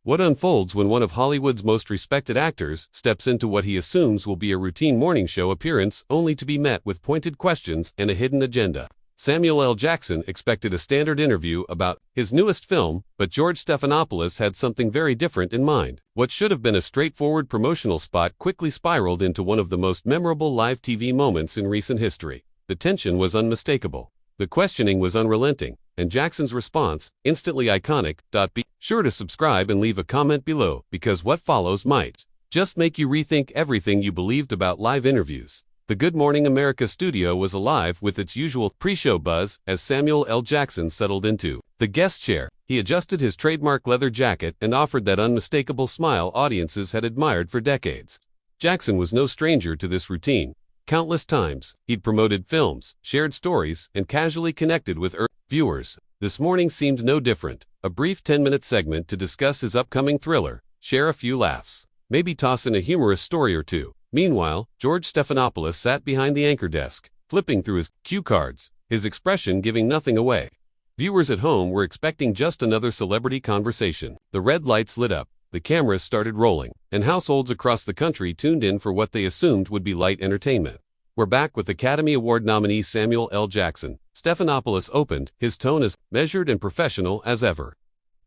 What unfolds when one of Hollywood's most respected actors steps into what he assumes will be a routine morning show appearance only to be met with pointed questions and a hidden agenda? Samuel L. Jackson expected a standard interview about his newest film, but George Stephanopoulos had something very different in mind. What should have been a straightforward promotional spot quickly spiraled into one of the most memorable live TV moments in recent history. The tension was unmistakable. The questioning was unrelenting, and Jackson's response, instantly iconic. Be sure to subscribe and leave a comment below, because what follows might just make you rethink everything you believed about live interviews. The Good Morning America studio was alive with its usual pre-show buzz as Samuel L. Jackson settled into the guest chair. He adjusted his trademark leather jacket and offered that unmistakable smile audiences had admired for decades. Jackson was no stranger to this routine. Countless times, he'd promoted films, shared stories, and casually connected with viewers. This morning seemed no different. A brief 10-minute segment to discuss his upcoming thriller, share a few laughs, maybe toss in a humorous story or two. Meanwhile, George Stephanopoulos sat behind the anchor desk, flipping through his cue cards, his expression giving nothing away. Viewers at home were expecting just another celebrity conversation. The red lights lit up, the cameras started rolling, and households across the country tuned in for what they assumed would be light entertainment. We're back with Academy Award nominee Samuel L. Jackson. Stephanopoulos opened, his tone as measured and professional as ever.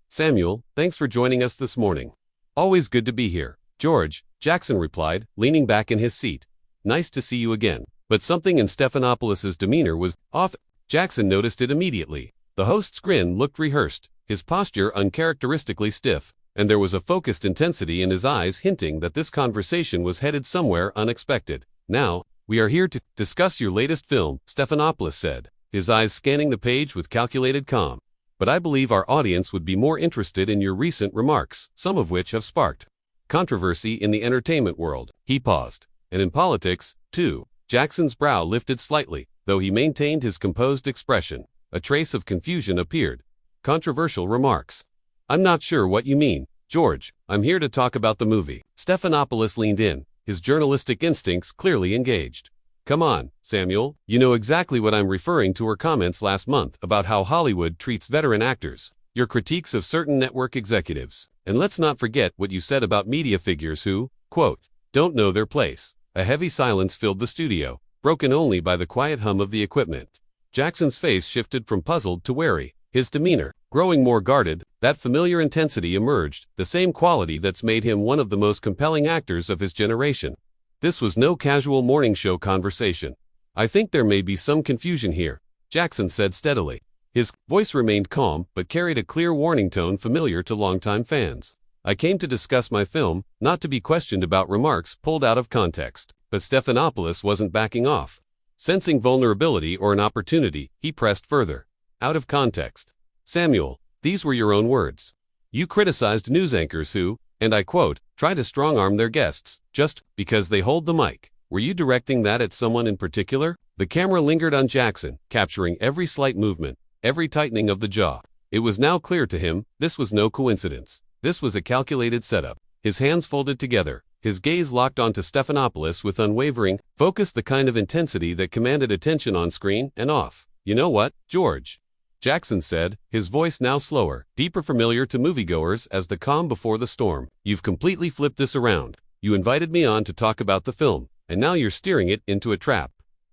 Samuel, thanks for joining us this morning. Always good to be here. George, Jackson replied, leaning back in his seat. Nice to see you again. But something in Stephanopoulos' demeanor was off. Jackson noticed it immediately. The host's grin looked rehearsed, his posture uncharacteristically stiff, and there was a focused intensity in his eyes hinting that this conversation was headed somewhere unexpected. Now, we are here to discuss your latest film, Stephanopoulos said, his eyes scanning the page with calculated calm. But I believe our audience would be more interested in your recent remarks, some of which have sparked controversy in the entertainment world. He paused. And in politics, too. Jackson's brow lifted slightly, though he maintained his composed expression. A trace of confusion appeared. Controversial remarks. I'm not sure what you mean, George. I'm here to talk about the movie. Stephanopoulos leaned in, his journalistic instincts clearly engaged. Come on, Samuel, you know exactly what I'm referring to. Her comments last month about how Hollywood treats veteran actors, your critiques of certain network executives, and let's not forget what you said about media figures who, quote, don't know their place. A heavy silence filled the studio, broken only by the quiet hum of the equipment. Jackson's face shifted from puzzled to wary, his demeanor growing more guarded. That familiar intensity emerged, the same quality that's made him one of the most compelling actors of his generation. This was no casual morning show conversation. I think there may be some confusion here, Jackson said steadily. His voice remained calm, but carried a clear warning tone familiar to longtime fans. I came to discuss my film, not to be questioned about remarks pulled out of context. But Stephanopoulos wasn't backing off. Sensing vulnerability or an opportunity, he pressed further. Out of context. Samuel, these were your own words. You criticized news anchors who, and I quote, try to strong-arm their guests, just because they hold the mic. Were you directing that at someone in particular? The camera lingered on Jackson, capturing every slight movement, every tightening of the jaw. It was now clear to him, this was no coincidence. This was a calculated setup. His hands folded together, his gaze locked onto Stephanopoulos with unwavering focus, the kind of intensity that commanded attention on screen and off. You know what, George? Jackson said, his voice now slower, deeper, familiar to moviegoers as the calm before the storm. You've completely flipped this around. You invited me on to talk about the film, and now you're steering it into a trap.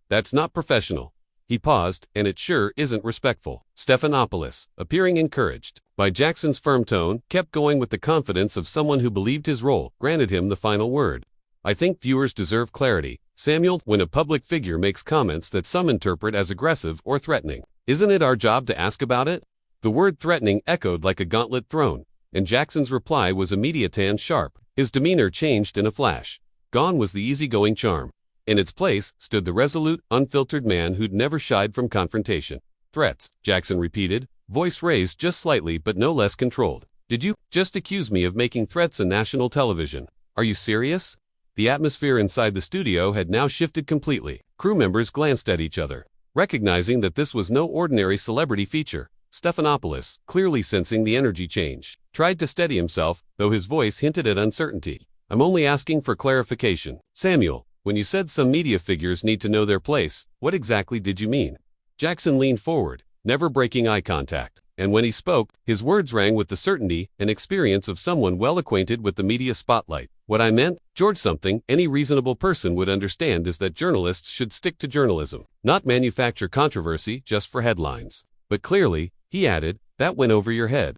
That's not professional. He paused, and it sure isn't respectful. Stephanopoulos, appearing encouraged by Jackson's firm tone, kept going with the confidence of someone who believed his role granted him the final word. I think viewers deserve clarity, Samuel, when a public figure makes comments that some interpret as aggressive or threatening. Isn't it our job to ask about it? The word threatening echoed like a gauntlet thrown, and Jackson's reply was immediate and sharp. His demeanor changed in a flash. Gone was the easygoing charm. In its place stood the resolute, unfiltered man who'd never shied from confrontation. Threats, Jackson repeated, voice raised just slightly but no less controlled. Did you just accuse me of making threats on national television? Are you serious? The atmosphere inside the studio had now shifted completely. Crew members glanced at each other, recognizing that this was no ordinary celebrity feature. Stephanopoulos, clearly sensing the energy change, tried to steady himself, though his voice hinted at uncertainty. I'm only asking for clarification. Samuel, when you said some media figures need to know their place, what exactly did you mean? Jackson leaned forward, never breaking eye contact, And when he spoke, his words rang with the certainty and experience of someone well acquainted with the media spotlight. What I meant, George, something any reasonable person would understand is that journalists should stick to journalism, not manufacture controversy just for headlines. But clearly, he added, that went over your head.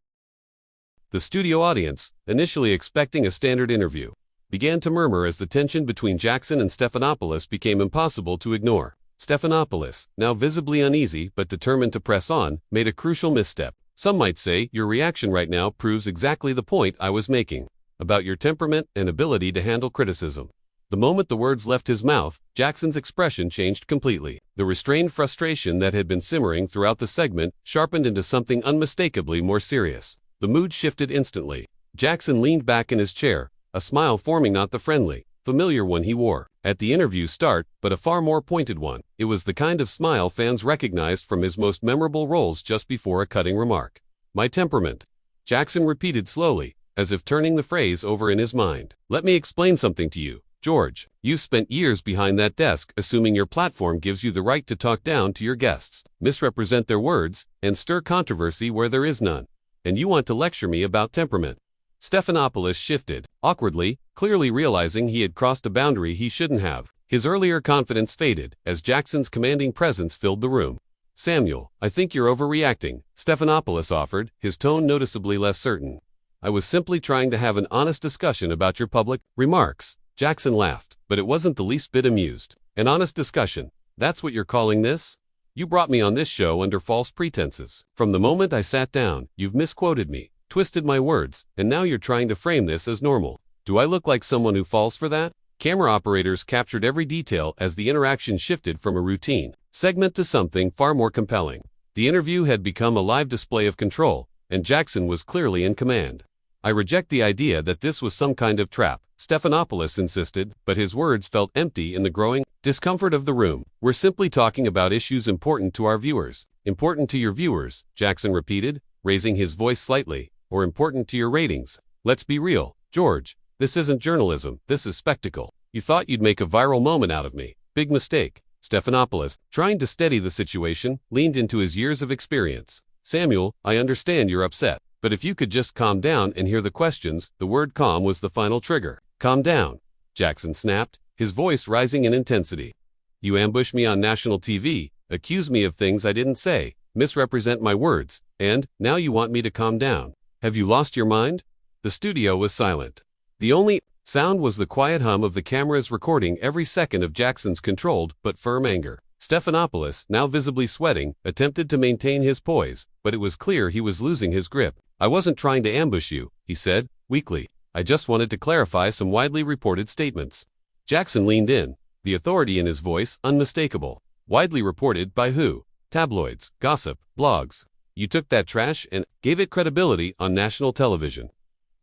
The studio audience, initially expecting a standard interview, began to murmur as the tension between Jackson and Stephanopoulos became impossible to ignore. Stephanopoulos, now visibly uneasy but determined to press on, made a crucial misstep. Some might say your reaction right now proves exactly the point I was making, about your temperament and ability to handle criticism. The moment the words left his mouth, Jackson's expression changed completely. The restrained frustration that had been simmering throughout the segment sharpened into something unmistakably more serious. The mood shifted instantly. Jackson leaned back in his chair, a smile forming not the friendly, familiar one he wore at the interview start, but a far more pointed one. It was the kind of smile fans recognized from his most memorable roles just before a cutting remark. My temperament, Jackson repeated slowly, as if turning the phrase over in his mind. Let me explain something to you, George. You've spent years behind that desk assuming your platform gives you the right to talk down to your guests, misrepresent their words, and stir controversy where there is none. And you want to lecture me about temperament. Stephanopoulos shifted, awkwardly, clearly realizing he had crossed a boundary he shouldn't have. His earlier confidence faded as Jackson's commanding presence filled the room. Samuel, I think you're overreacting, Stephanopoulos offered, his tone noticeably less certain. I was simply trying to have an honest discussion about your public remarks. Jackson laughed, but it wasn't the least bit amused. An honest discussion? That's what you're calling this? You brought me on this show under false pretenses. From the moment I sat down, you've misquoted me, twisted my words, and now you're trying to frame this as normal. Do I look like someone who falls for that? Camera operators captured every detail as the interaction shifted from a routine segment to something far more compelling. The interview had become a live display of control, and Jackson was clearly in command. I reject the idea that this was some kind of trap, Stephanopoulos insisted, but his words felt empty in the growing discomfort of the room. We're simply talking about issues important to our viewers. Important to your viewers, Jackson repeated, raising his voice slightly, or important to your ratings. Let's be real, George. This isn't journalism, this is spectacle. You thought you'd make a viral moment out of me. Big mistake. Stephanopoulos, trying to steady the situation, leaned into his years of experience. Samuel, I understand you're upset, but if you could just calm down and hear the questions. The word calm was the final trigger. Calm down, Jackson snapped, his voice rising in intensity. You ambush me on national TV, accuse me of things I didn't say, misrepresent my words, and now you want me to calm down. Have you lost your mind? The studio was silent. The only sound was the quiet hum of the cameras recording every second of Jackson's controlled but firm anger. Stephanopoulos, now visibly sweating, attempted to maintain his poise, but it was clear he was losing his grip. I wasn't trying to ambush you, he said, weakly. I just wanted to clarify some widely reported statements. Jackson leaned in, the authority in his voice unmistakable. Widely reported by who? Tabloids, gossip, blogs. You took that trash and gave it credibility on national television.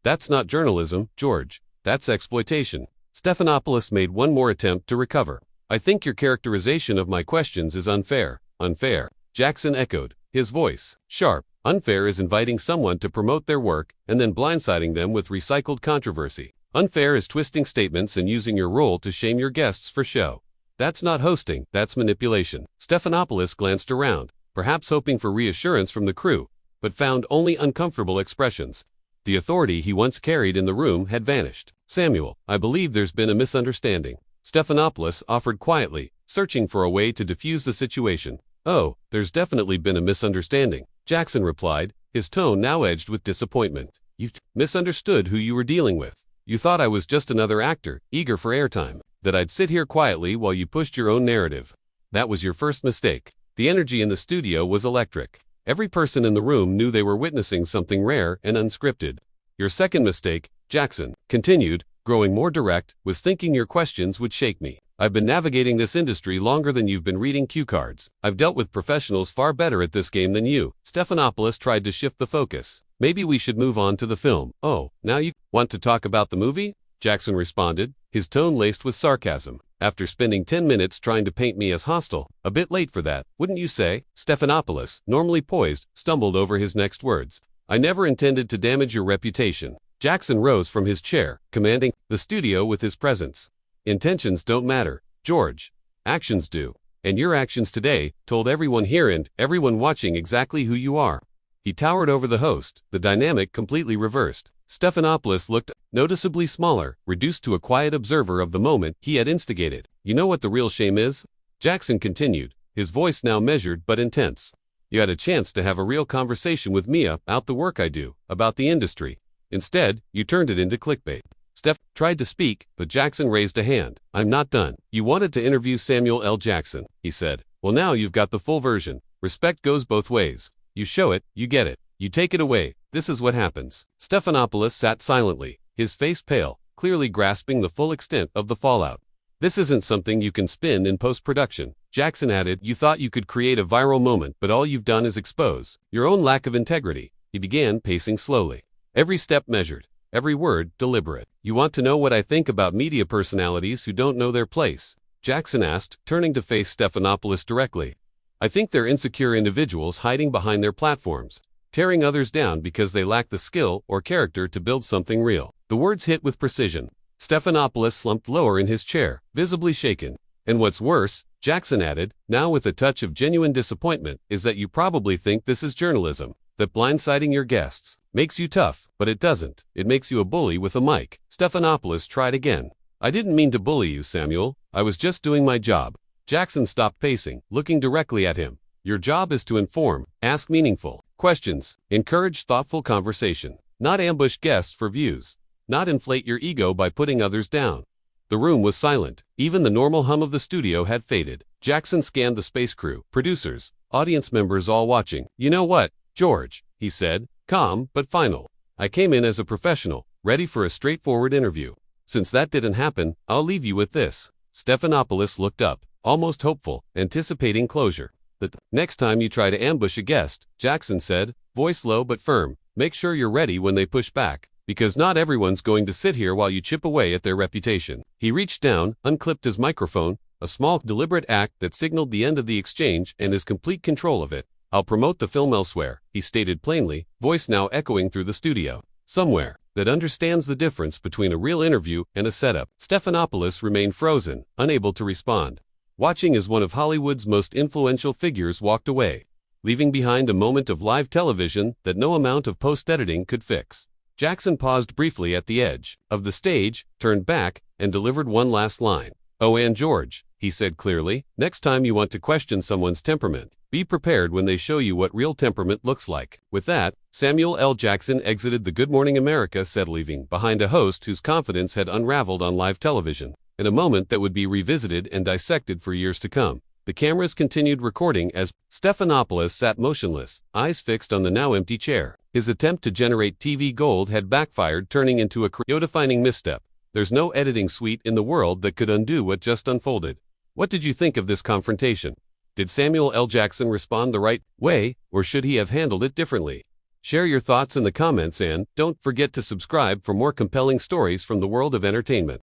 That's not journalism, George. That's exploitation. Stephanopoulos made one more attempt to recover. I think your characterization of my questions is unfair. Unfair, Jackson echoed, his voice sharp. Unfair is inviting someone to promote their work and then blindsiding them with recycled controversy. Unfair is twisting statements and using your role to shame your guests for show. That's not hosting, that's manipulation. Stephanopoulos glanced around, perhaps hoping for reassurance from the crew, but found only uncomfortable expressions. The authority he once carried in the room had vanished. Samuel, I believe there's been a misunderstanding, Stephanopoulos offered quietly, searching for a way to diffuse the situation. Oh, there's definitely been a misunderstanding, Jackson replied, his tone now edged with disappointment. You misunderstood who you were dealing with. You thought I was just another actor, eager for airtime, that I'd sit here quietly while you pushed your own narrative. That was your first mistake. The energy in the studio was electric. Every person in the room knew they were witnessing something rare and unscripted. Your second mistake, Jackson continued, growing more direct, was thinking your questions would shake me. I've been navigating this industry longer than you've been reading cue cards. I've dealt with professionals far better at this game than you. Stephanopoulos tried to shift the focus. Maybe we should move on to the film. Oh, now you want to talk about the movie? Jackson responded, his tone laced with sarcasm. After spending 10 minutes trying to paint me as hostile, a bit late for that, wouldn't you say? Stephanopoulos, normally poised, stumbled over his next words. I never intended to damage your reputation. Jackson rose from his chair, commanding the studio with his presence. Intentions don't matter, George. Actions do. And your actions today told everyone here and everyone watching exactly who you are. He towered over the host, the dynamic completely reversed. Stephanopoulos looked noticeably smaller, reduced to a quiet observer of the moment he had instigated. You know what the real shame is? Jackson continued, his voice now measured but intense. You had a chance to have a real conversation with Mia about the work I do, about the industry. Instead, you turned it into clickbait. Steph tried to speak, but Jackson raised a hand. I'm not done. You wanted to interview Samuel L. Jackson, he said. Well, now you've got the full version. Respect goes both ways. You show it, you get it. You take it away. This is what happens. Stephanopoulos sat silently, his face pale, clearly grasping the full extent of the fallout. This isn't something you can spin in post-production. Jackson added, you thought you could create a viral moment, but all you've done is expose your own lack of integrity. He began pacing slowly. Every step measured, every word deliberate. You want to know what I think about media personalities who don't know their place? Jackson asked, turning to face Stephanopoulos directly. I think they're insecure individuals hiding behind their platforms, tearing others down because they lack the skill or character to build something real. The words hit with precision. Stephanopoulos slumped lower in his chair, visibly shaken. And what's worse, Jackson added, now with a touch of genuine disappointment, is that you probably think this is journalism, that blindsiding your guests makes you tough, but it doesn't. It makes you a bully with a mic. Stephanopoulos tried again. I didn't mean to bully you, Samuel. I was just doing my job. Jackson stopped pacing, looking directly at him. Your job is to inform, ask meaningful questions, encourage thoughtful conversation, not ambush guests for views, not inflate your ego by putting others down. The room was silent. Even the normal hum of the studio had faded. Jackson scanned the space crew, producers, audience members all watching. You know what, George, he said, calm but final. I came in as a professional, ready for a straightforward interview. Since that didn't happen, I'll leave you with this. Stephanopoulos looked up, almost hopeful, anticipating closure. The next time you try to ambush a guest, Jackson said, voice low but firm, make sure you're ready when they push back, because not everyone's going to sit here while you chip away at their reputation. He reached down, unclipped his microphone, a small, deliberate act that signaled the end of the exchange and his complete control of it. I'll promote the film elsewhere, he stated plainly, voice now echoing through the studio. Somewhere that understands the difference between a real interview and a setup. Stephanopoulos remained frozen, unable to respond, watching as one of Hollywood's most influential figures walked away, leaving behind a moment of live television that no amount of post-editing could fix. Jackson paused briefly at the edge of the stage, turned back, and delivered one last line. Oh, and George, he said clearly, next time you want to question someone's temperament, be prepared when they show you what real temperament looks like. With that, Samuel L. Jackson exited the Good Morning America set, leaving behind a host whose confidence had unraveled on live television, in a moment that would be revisited and dissected for years to come. The cameras continued recording as Stephanopoulos sat motionless, eyes fixed on the now empty chair. His attempt to generate TV gold had backfired, turning into a career-defining misstep. There's no editing suite in the world that could undo what just unfolded. What did you think of this confrontation? Did Samuel L. Jackson respond the right way, or should he have handled it differently? Share your thoughts in the comments and don't forget to subscribe for more compelling stories from the world of entertainment.